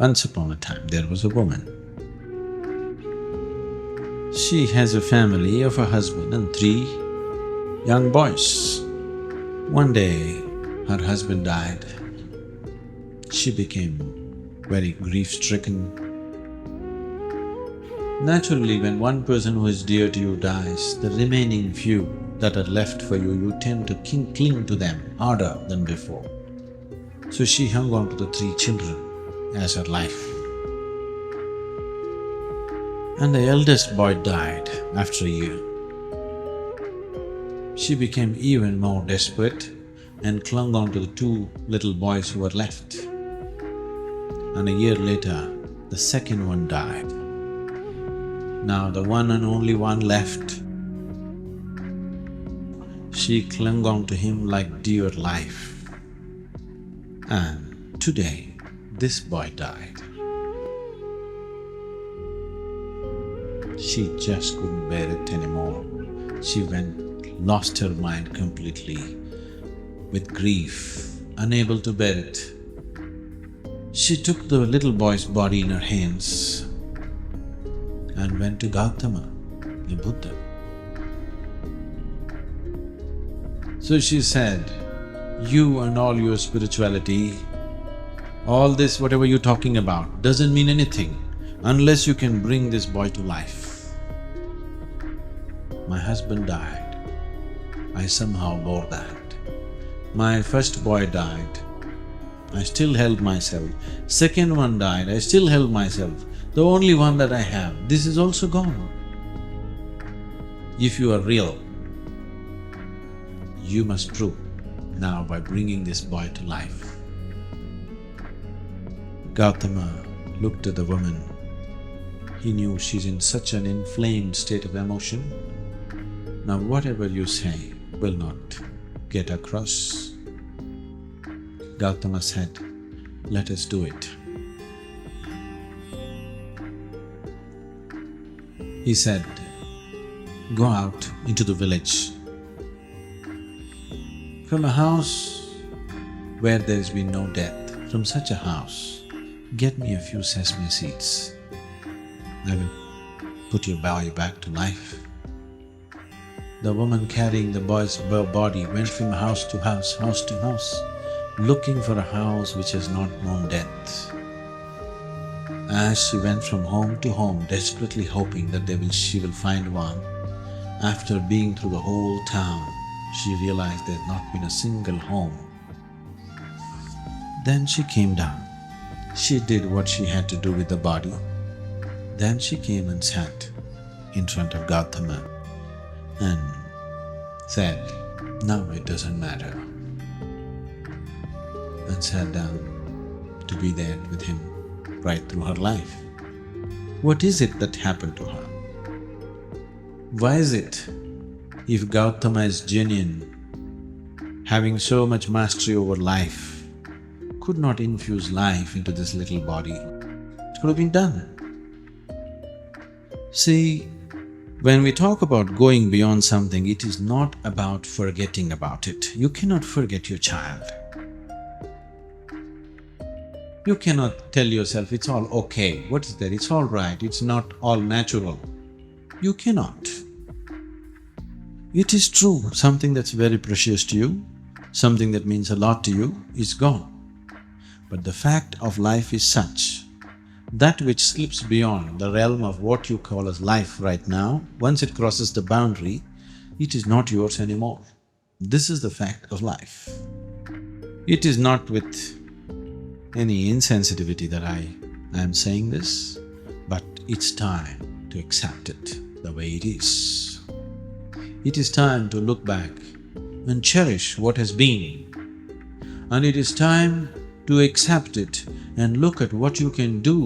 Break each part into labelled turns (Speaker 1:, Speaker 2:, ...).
Speaker 1: Once upon a time, there was a woman. She has a family of a husband and 3 young boys. One day, her husband died. She became very grief-stricken. Naturally, when one person who is dear to you dies, the remaining few that are left for you, you tend to cling to them harder than before. So she hung on to the 3 children as her life. And the eldest boy died after a year. She became even more desperate and clung on to the 2 little boys who were left. And a year later, the second one died. Now the one and only one left. She clung on to him like dear life. And today, this boy died. She just couldn't bear it anymore. She lost her mind completely with grief, unable to bear it. She took the little boy's body in her hands and went to Gautama, the Buddha. So she said, "You and all your spirituality, all this whatever you're talking about doesn't mean anything unless you can bring this boy to life. My husband died, I somehow bore that. My first boy died, I still held myself. Second one died, I still held myself. The only one that I have, this is also gone. If you are real, you must prove now by bringing this boy to life." Gautama looked at the woman. He knew she's in such an inflamed state of emotion. Now whatever you say will not get across. Gautama said, "Let us do it." He said, "Go out into the village. From a house where there has been no death, from such a house, get me a few sesame seeds. I will put your boy back to life." The woman carrying the boy's body went from house to house to house, looking for a house which has not known death. As she went from home to home, desperately hoping that she will find one, after being through the whole town, she realized there had not been a single home. Then she came down. She did what she had to do with the body. Then she came and sat in front of Gautama and said, "Now it doesn't matter," and sat down to be there with him right through her life. What is it that happened to her? Why is it, if Gautama is genuine, having so much mastery over life, could not infuse life into this little body? It could have been done. See, when we talk about going beyond something, it is not about forgetting about it. You cannot forget your child. You cannot tell yourself, it's all okay, what is there, it's all right, it's not all natural. You cannot. It is true, something that's very precious to you, something that means a lot to you is gone. But the fact of life is such, that which slips beyond the realm of what you call as life right now, once it crosses the boundary, it is not yours anymore. This is the fact of life. It is not with any insensitivity that I am saying this, but it's time to accept it the way it is. It is time to look back and cherish what has been, and it is time to accept it and look at what you can do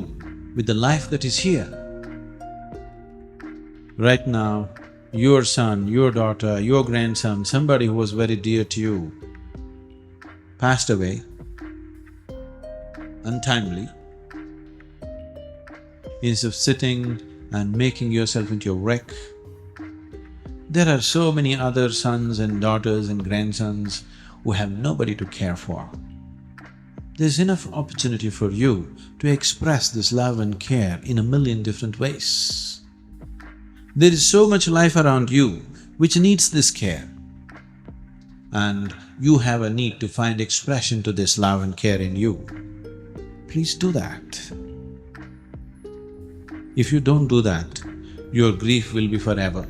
Speaker 1: with the life that is here. Right now, your son, your daughter, your grandson, somebody who was very dear to you, passed away untimely. Instead of sitting and making yourself into a wreck, there are so many other sons and daughters and grandsons who have nobody to care for. There's enough opportunity for you to express this love and care in a million different ways. There is so much life around you which needs this care, and you have a need to find expression to this love and care in you. Please do that. If you don't do that, your grief will be forever.